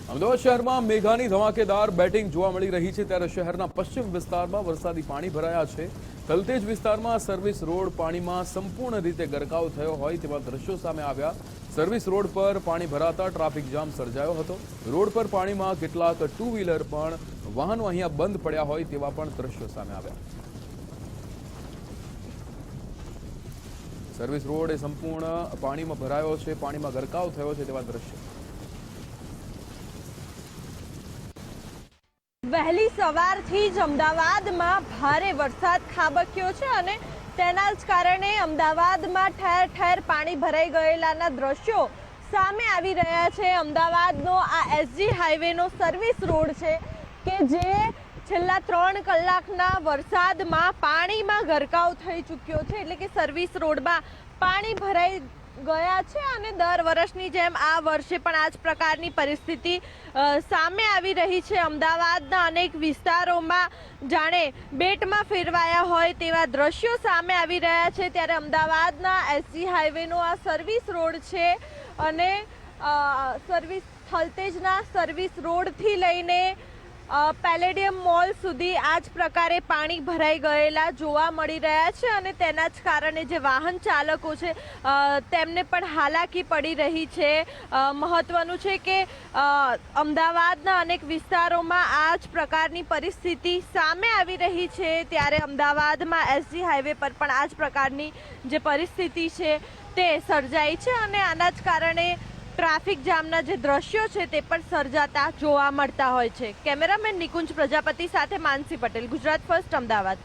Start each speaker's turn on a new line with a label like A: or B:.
A: અમદાવાદ શહેરમાં મેઘાની ધમાકેદાર બેટિંગ જોવા મળી રહી છે ત્યારે શહેરના પશ્ચિમ વિસ્તારમાં વરસાદી પાણી ભરાયા છે। તલતેજ વિસ્તારમાં સર્વિસ રોડ પાણીમાં સંપૂર્ણ રીતે ગરકાવ થયો હોય તેવા દ્રશ્યો સામે આવ્યા। સર્વિસ રોડ પર પાણી ભરાતા ટ્રાફિક જામ સર્જાયો હતો। રોડ પર પાણીમાં કેટલાક ટુ વ્હીલર પણ વાહનો અહીંયા બંધ પડ્યા હોય તેવા પણ દ્રશ્યો સામે આવ્યા। સર્વિસ રોડ એ સંપૂર્ણ પાણીમાં ભરાયો છે, પાણીમાં ગરકાવ થયો છે તેવા દ્રશ્યો।
B: વહેલી સવારથી જ અમદાવાદમાં ભારે વરસાદ ખાબક્યો છે અને તેના જ કારણે અમદાવાદમાં ઠેર ઠેર પાણી ભરાઈ ગયેલાના દ્રશ્યો સામે આવી રહ્યા છે। અમદાવાદનો આ એસજી હાઈવેનો સર્વિસ રોડ છે કે જે છેલ્લા 3 કલાકના વરસાદમાં પાણીમાં ગરકાવ થઈ ચૂક્યો છે, એટલે કે સર્વિસ રોડમાં પાણી ભરાઈ ગયા છે અને દર વર્ષની જેમ આ વર્ષે પણ આ જ પ્રકારની પરિસ્થિતિ સામે આવી રહી છે। અમદાવાદના અનેક વિસ્તારોમાં જાણે બેટમાં ફેરવાયા હોય તેવા દ્રશ્યો સામે આવી રહ્યા છે। ત્યારે અમદાવાદના એસજી હાઈવેનો આ સર્વિસ રોડ છે અને થલતેજના સર્વિસ રોડથી લઈને પેલેડિયમ મોલ સુધી આ જ પ્રકારે પાણી ભરાઈ ગયેલા જોવા મળી રહ્યા છે અને તેના જ કારણે જે વાહન ચાલકો છે તેમને પણ હાલાકી પડી રહી છે। મહત્વનું છે કે અમદાવાદના અનેક વિસ્તારોમાં આ જ પ્રકારની પરિસ્થિતિ સામે આવી રહી છે। ત્યારે અમદાવાદમાં એસજી હાઈવે પર પણ આ જ પ્રકારની જે પરિસ્થિતિ છે તે સર્જાઈ છે અને આના જ કારણે ટ્રાફિક જામના જે દ્રશ્યો છે તે પણ સર્જાતા જોવા મળતા હોય છે। કેમેરામેન નિકુંજ પ્રજાપતિ સાથે માનસી પટેલ, ગુજરાત ફર્સ્ટ, અમદાવાદ।